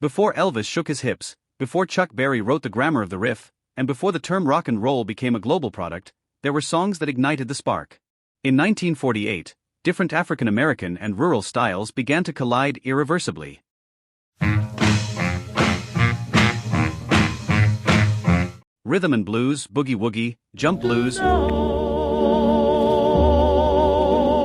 Before Elvis shook his hips, before Chuck Berry wrote the grammar of the riff, and before the term rock and roll became a global product, there were songs that ignited the spark. In 1948, different African American and rural styles began to collide irreversibly. Rhythm and blues, boogie-woogie, jump blues,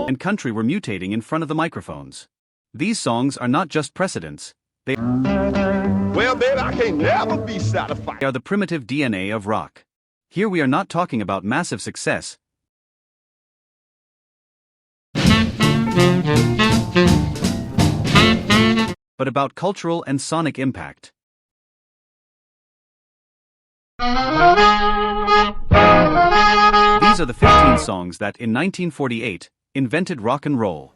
and country were mutating in front of the microphones. These songs are not just precedents, they Well, baby, I can't never be satisfied. are the primitive DNA of rock. Here we are not talking about massive success, but about cultural and sonic impact. These are the 15 songs that, in 1948, invented rock and roll.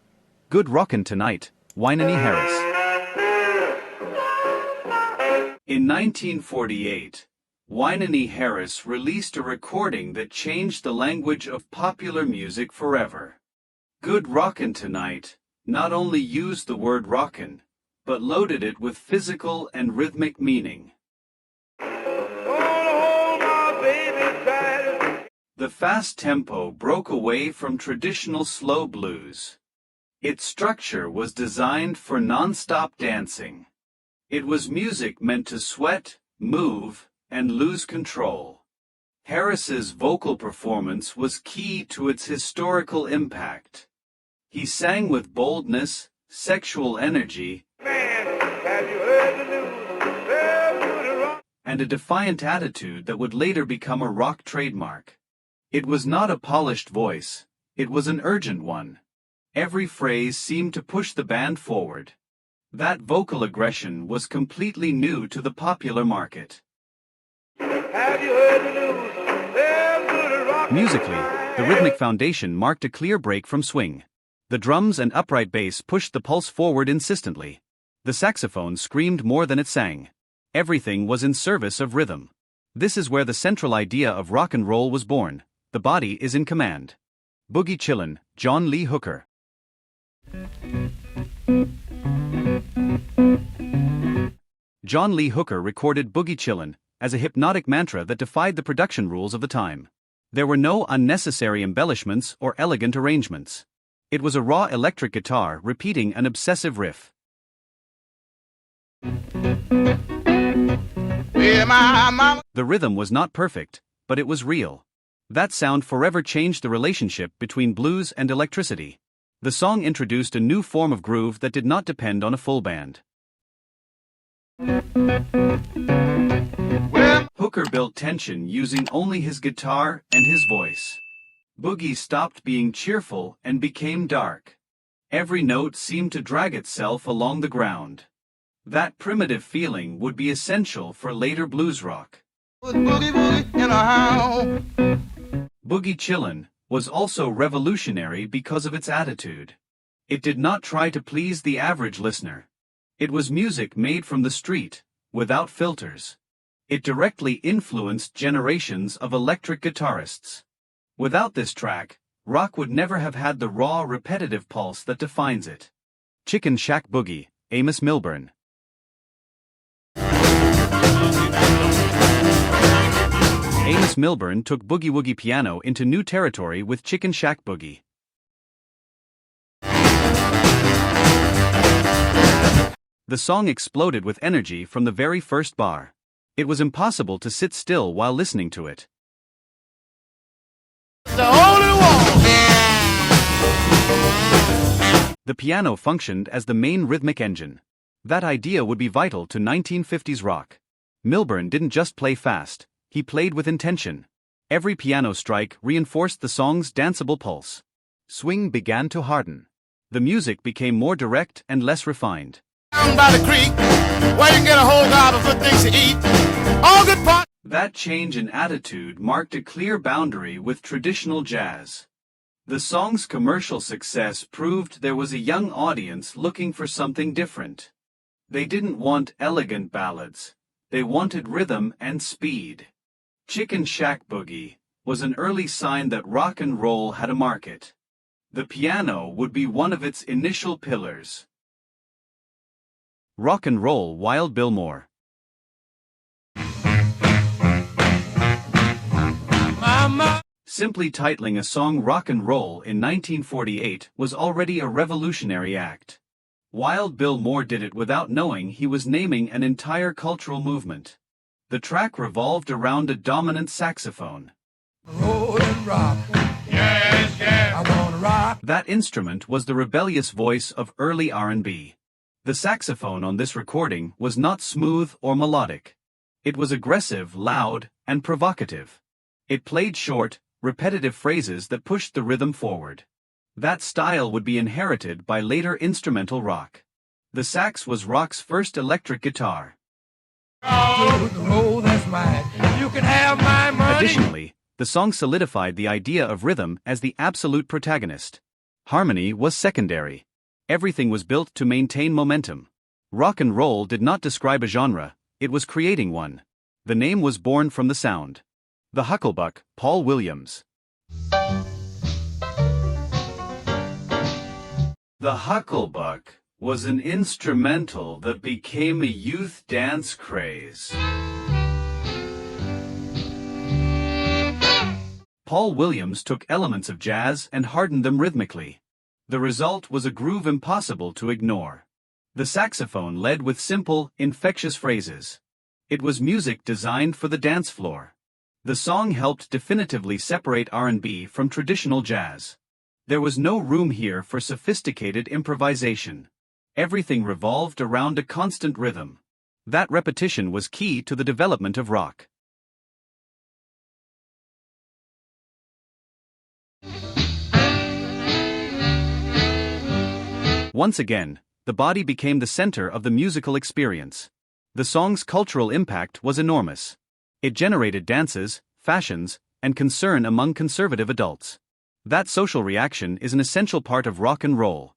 Good Rockin' Tonight, Wynanie Harris. In 1948, Wynanie Harris released a recording that changed the language of popular music forever. Good Rockin' Tonight not only used the word rockin', but loaded it with physical and rhythmic meaning. The fast tempo broke away from traditional slow blues. Its structure was designed for non-stop dancing. It was music meant to sweat, move, and lose control. Harris's vocal performance was key to its historical impact. He sang with boldness, sexual energy, and a defiant attitude that would later become a rock trademark. It was not a polished voice, it was an urgent one. Every phrase seemed to push the band forward. That vocal aggression was completely new to the popular market. Musically, the rhythmic foundation marked a clear break from swing. The drums and upright bass pushed the pulse forward insistently. The saxophone screamed more than it sang. Everything was in service of rhythm. This is where the central idea of rock and roll was born. The body is in command. Boogie Chillin', John Lee Hooker. John Lee Hooker recorded Boogie Chillin' as a hypnotic mantra that defied the production rules of the time. There were no unnecessary embellishments or elegant arrangements. It was a raw electric guitar repeating an obsessive riff. The rhythm was not perfect, but it was real. That sound forever changed the relationship between blues and electricity. The song introduced a new form of groove that did not depend on a full band. Hooker built tension using only his guitar and his voice. Boogie stopped being cheerful and became dark. Every note seemed to drag itself along the ground. That primitive feeling would be essential for later blues rock. Boogie Chillin' was also revolutionary because of its attitude. It did not try to please the average listener. It was music made from the street, without filters. It directly influenced generations of electric guitarists. Without this track, rock would never have had the raw, repetitive pulse that defines it. Chicken Shack Boogie, Amos Milburn. Amos Milburn took boogie-woogie piano into new territory with Chicken Shack Boogie. The song exploded with energy from the very first bar. It was impossible to sit still while listening to it. The only one! The piano functioned as the main rhythmic engine. That idea would be vital to 1950s rock. Milburn didn't just play fast. He played with intention. Every piano strike reinforced the song's danceable pulse. Swing began to harden. The music became more direct and less refined. Down by the creek, where you can get a whole lot of good things to eat. All good part. That change in attitude marked a clear boundary with traditional jazz. The song's commercial success proved there was a young audience looking for something different. They didn't want elegant ballads. They wanted rhythm and speed. Chicken Shack Boogie was an early sign that rock and roll had a market. The piano would be one of its initial pillars. Rock and Roll Wild Bill Moore. Simply titling a song Rock and Roll in 1948 was already a revolutionary act. Wild Bill Moore did it without knowing he was naming an entire cultural movement. The track revolved around a dominant saxophone. Roll and rock. Yes, yes. I wanna rock. That instrument was the rebellious voice of early R&B. The saxophone on this recording was not smooth or melodic. It was aggressive, loud, and provocative. It played short, repetitive phrases that pushed the rhythm forward. That style would be inherited by later instrumental rock. The sax was rock's first electric guitar. Additionally, the song solidified the idea of rhythm as the absolute protagonist. Harmony was secondary. Everything was built to maintain momentum. Rock and roll did not describe a genre, it was creating one. The name was born from the sound. The Hucklebuck, Paul Williams. The Hucklebuck was an instrumental that became a youth dance craze. Paul Williams took elements of jazz and hardened them rhythmically. The result was a groove impossible to ignore. The saxophone led with simple, infectious phrases. It was music designed for the dance floor. The song helped definitively separate R&B from traditional jazz. There was no room here for sophisticated improvisation. Everything revolved around a constant rhythm. That repetition was key to the development of rock. Once again, the body became the center of the musical experience. The song's cultural impact was enormous. It generated dances, fashions, and concern among conservative adults. That social reaction is an essential part of rock and roll.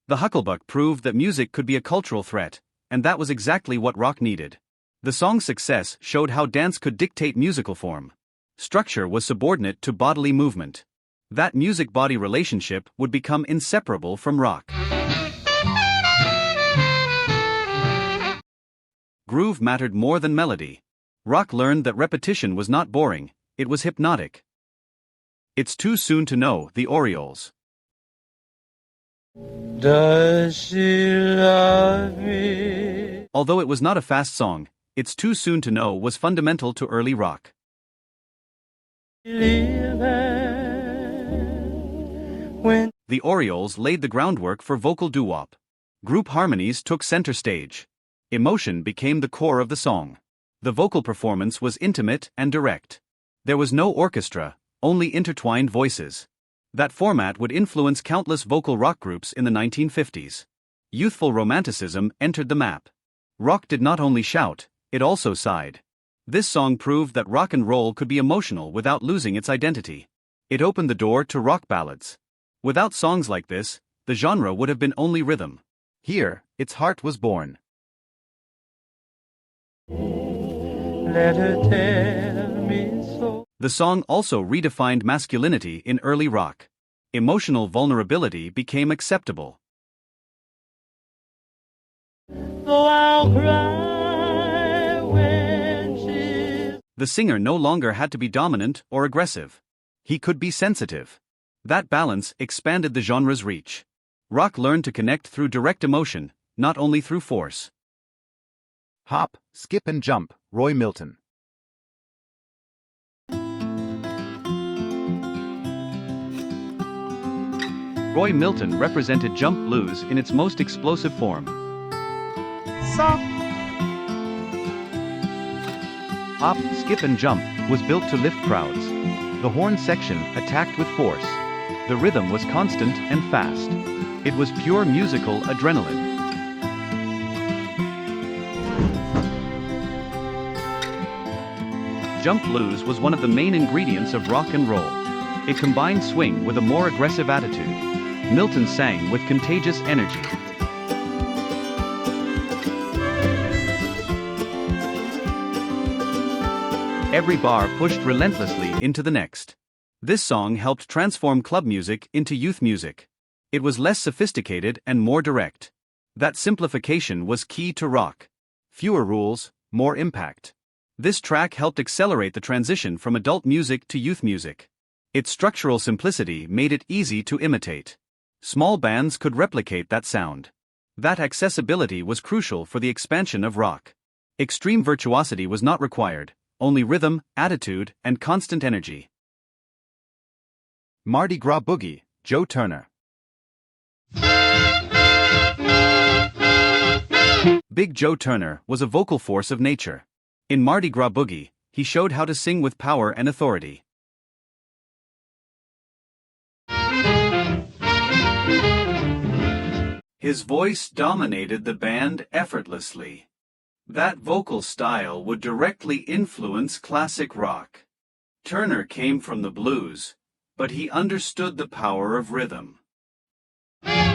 The Hucklebuck proved that music could be a cultural threat, and that was exactly what rock needed. The song's success showed how dance could dictate musical form. Structure was subordinate to bodily movement. That music-body relationship would become inseparable from rock. Groove mattered more than melody. Rock learned that repetition was not boring, it was hypnotic. It's Too Soon to Know, the Orioles. Does she love me? Although it was not a fast song, It's Too Soon to Know was fundamental to early rock. The Orioles laid the groundwork for vocal doo-wop. Group harmonies took center stage. Emotion became the core of the song. The vocal performance was intimate and direct. There was no orchestra, only intertwined voices. That format would influence countless vocal rock groups in the 1950s. Youthful romanticism entered the map. Rock did not only shout, it also sighed. This song proved that rock and roll could be emotional without losing its identity. It opened the door to rock ballads. Without songs like this, the genre would have been only rhythm. Here, its heart was born. Let her tell me so. The song also redefined masculinity in early rock. Emotional vulnerability became acceptable. Though I'll cry when she's... The singer no longer had to be dominant or aggressive. He could be sensitive. That balance expanded the genre's reach. Rock learned to connect through direct emotion, not only through force. Hop, Skip and Jump, Roy Milton. Roy Milton represented jump blues in its most explosive form. Hop, Skip and Jump was built to lift crowds. The horn section attacked with force. The rhythm was constant and fast. It was pure musical adrenaline. Jump blues was one of the main ingredients of rock and roll. It combined swing with a more aggressive attitude. Milton sang with contagious energy. Every bar pushed relentlessly into the next. This song helped transform club music into youth music. It was less sophisticated and more direct. That simplification was key to rock. Fewer rules, more impact. This track helped accelerate the transition from adult music to youth music. Its structural simplicity made it easy to imitate. Small bands could replicate that sound. That accessibility was crucial for the expansion of rock. Extreme virtuosity was not required, only rhythm, attitude, and constant energy. Mardi Gras Boogie, Joe Turner. Big Joe Turner was a vocal force of nature. In Mardi Gras Boogie, he showed how to sing with power and authority. His voice dominated the band effortlessly. That vocal style would directly influence classic rock. Turner came from the blues, but he understood the power of rhythm.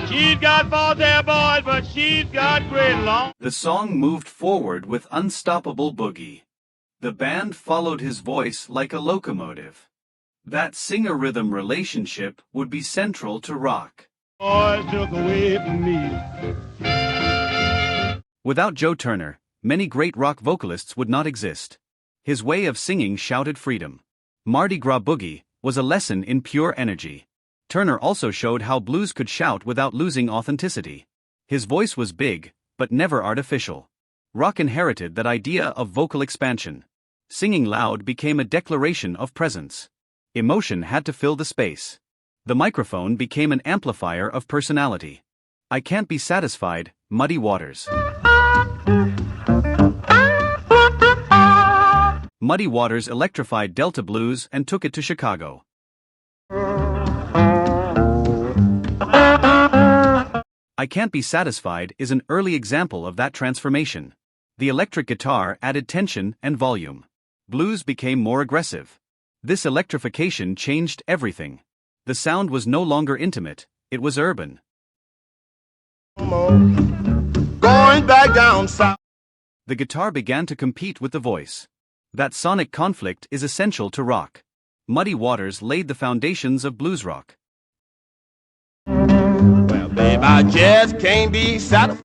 She's got false hair, boys, but she's got great long. The song moved forward with unstoppable boogie. The band followed his voice like a locomotive. That singer-rhythm relationship would be central to rock. Boys took away from me. Without Joe Turner, many great rock vocalists would not exist. His way of singing shouted freedom. Mardi Gras Boogie was a lesson in pure energy. Turner also showed how blues could shout without losing authenticity. His voice was big, but never artificial. Rock inherited that idea of vocal expansion. Singing loud became a declaration of presence. Emotion had to fill the space. The microphone became an amplifier of personality. I Can't Be Satisfied, Muddy Waters. Muddy Waters electrified Delta blues and took it to Chicago. I Can't Be Satisfied is an early example of that transformation. The electric guitar added tension and volume. Blues became more aggressive. This electrification changed everything. The sound was no longer intimate, it was urban. Going back down south. The guitar began to compete with the voice. That sonic conflict is essential to rock. Muddy Waters laid the foundations of blues rock. Well, babe, I just can't be satisfied.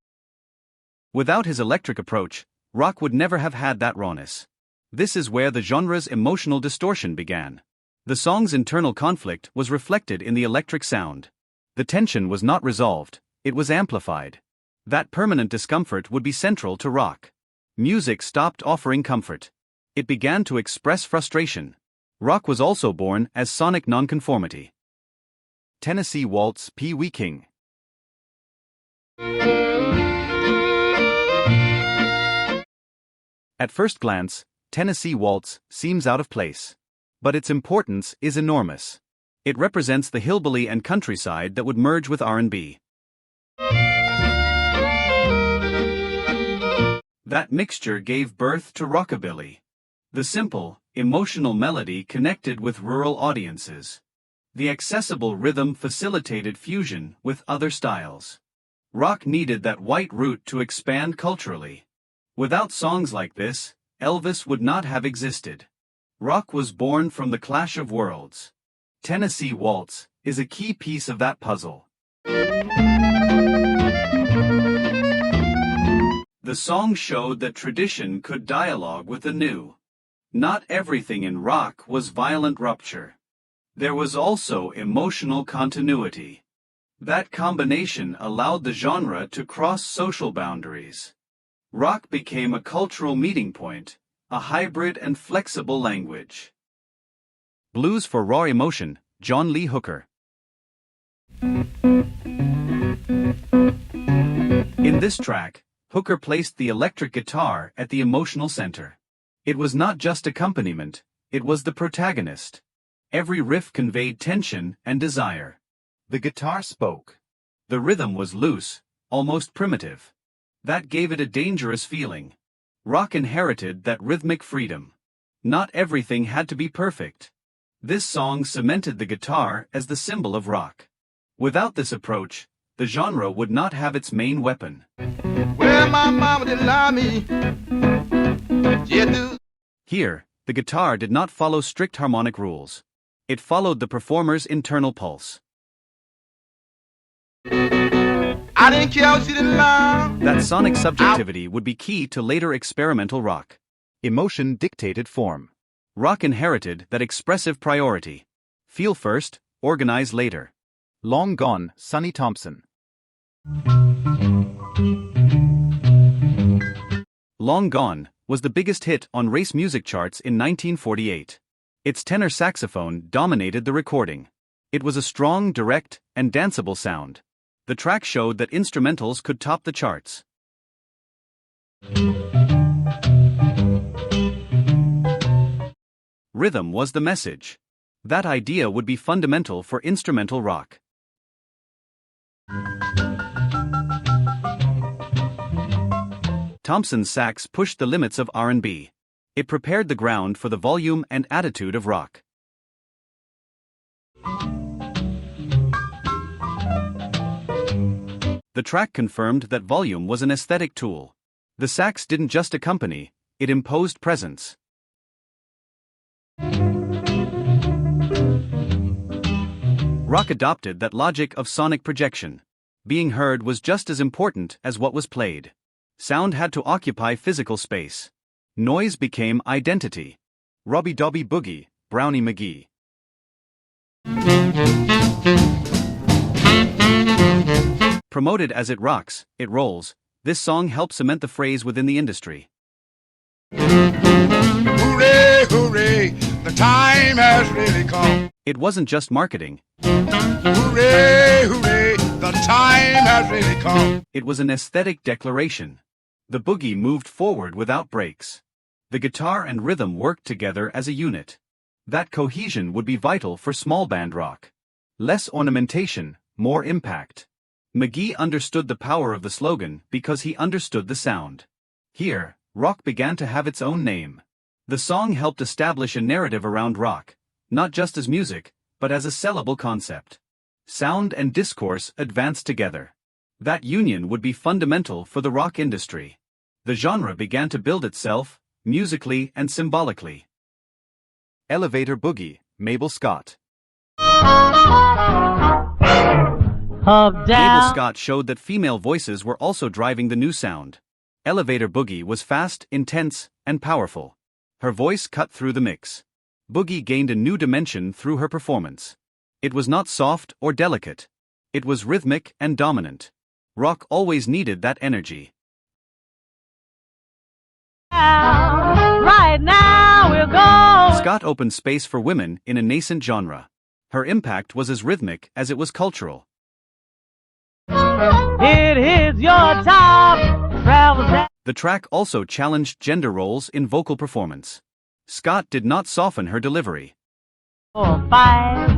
Without his electric approach, rock would never have had that rawness. This is where the genre's emotional distortion began. The song's internal conflict was reflected in the electric sound. The tension was not resolved, it was amplified. That permanent discomfort would be central to rock. Music stopped offering comfort. It began to express frustration. Rock was also born as sonic nonconformity. Tennessee Waltz, Pee Wee King. At first glance, Tennessee Waltz seems out of place. But its importance is enormous. It represents the hillbilly and countryside that would merge with R&B. That mixture gave birth to rockabilly. The simple, emotional melody connected with rural audiences. The accessible rhythm facilitated fusion with other styles. Rock needed that white root to expand culturally. Without songs like this, Elvis would not have existed. Rock was born from the clash of worlds. Tennessee Waltz is a key piece of that puzzle. The song showed that tradition could dialogue with the new. Not everything in rock was violent rupture. There was also emotional continuity. That combination allowed the genre to cross social boundaries. Rock became a cultural meeting point, a hybrid and flexible language. Blues for Raw Emotion, John Lee Hooker. In this track, Hooker placed the electric guitar at the emotional center. It was not just accompaniment, it was the protagonist. Every riff conveyed tension and desire. The guitar spoke. The rhythm was loose, almost primitive. That gave it a dangerous feeling. Rock inherited that rhythmic freedom. Not everything had to be perfect. This song cemented the guitar as the symbol of rock. Without this approach, the genre would not have its main weapon. Well, my mama didn't lie me. Yeah, dude. Here, the guitar did not follow strict harmonic rules. It followed the performer's internal pulse. I didn't care what she didn't love. That sonic subjectivity would be key to later experimental rock. Emotion dictated form. Rock inherited that expressive priority. Feel first, organize later. Long Gone, Sonny Thompson. Long Gone was the biggest hit on race music charts in 1948. Its tenor saxophone dominated the recording. It was a strong, direct, and danceable sound. The track showed that instrumentals could top the charts. Rhythm was the message. That idea would be fundamental for instrumental rock. Thompson's sax pushed the limits of R&B. It prepared the ground for the volume and attitude of rock. The track confirmed that volume was an aesthetic tool. The sax didn't just accompany, it imposed presence. Rock adopted that logic of sonic projection. Being heard was just as important as what was played. Sound had to occupy physical space. Noise became identity. Robbie Dobby Boogie, Brownie McGee. Promoted as It Rocks, It Rolls, this song helped cement the phrase within the industry. Hooray, hooray, the time has really come. It wasn't just marketing. Hooray, hooray, the time has really come. It was an aesthetic declaration. The boogie moved forward without breaks. The guitar and rhythm worked together as a unit. That cohesion would be vital for small band rock. Less ornamentation, more impact. McGee understood the power of the slogan because he understood the sound. Here, rock began to have its own name. The song helped establish a narrative around rock, not just as music, but as a sellable concept. Sound and discourse advanced together. That union would be fundamental for the rock industry. The genre began to build itself, musically and symbolically. Elevator Boogie, Mabel Scott. Mabel Scott showed that female voices were also driving the new sound. Elevator Boogie was fast, intense, and powerful. Her voice cut through the mix. Boogie gained a new dimension through her performance. It was not soft or delicate. It was rhythmic and dominant. Rock always needed that energy. Right now we'll go. Scott opened space for women in a nascent genre. Her impact was as rhythmic as it was cultural. It is your time. Travels down. The track also challenged gender roles in vocal performance. Scott did not soften her delivery. Five.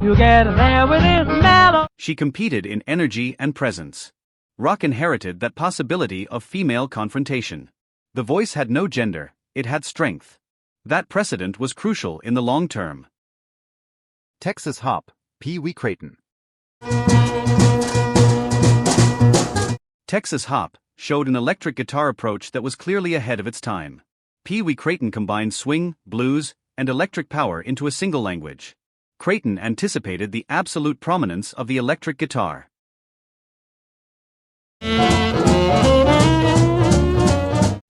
You get there with this mellow. She competed in energy and presence. Rock inherited that possibility of female confrontation. The voice had no gender, it had strength. That precedent was crucial in the long term. Texas Hop, Pee Wee Crayton. Texas Hop showed an electric guitar approach that was clearly ahead of its time. Pee Wee Crayton combined swing, blues, and electric power into a single language. Crayton anticipated the absolute prominence of the electric guitar.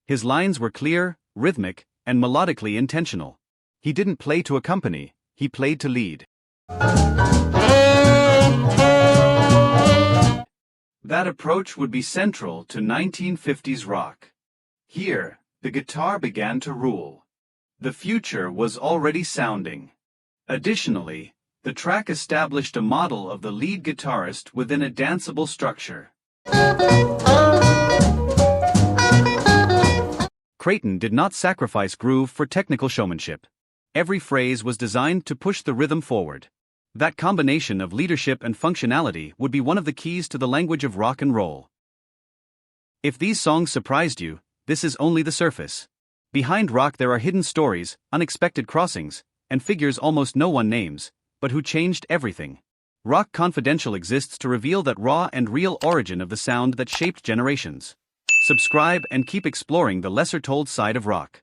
His lines were clear, rhythmic, and melodically intentional. He didn't play to accompany, he played to lead. That approach would be central to 1950s rock. Here, the guitar began to rule. The future was already sounding. Additionally, the track established a model of the lead guitarist within a danceable structure. Crayton did not sacrifice groove for technical showmanship. Every phrase was designed to push the rhythm forward. That combination of leadership and functionality would be one of the keys to the language of rock and roll. If these songs surprised you, this is only the surface. Behind rock there are hidden stories, unexpected crossings, and figures almost no one names, but who changed everything. Rock Confidential exists to reveal that raw and real origin of the sound that shaped generations. Subscribe and keep exploring the lesser-told side of rock.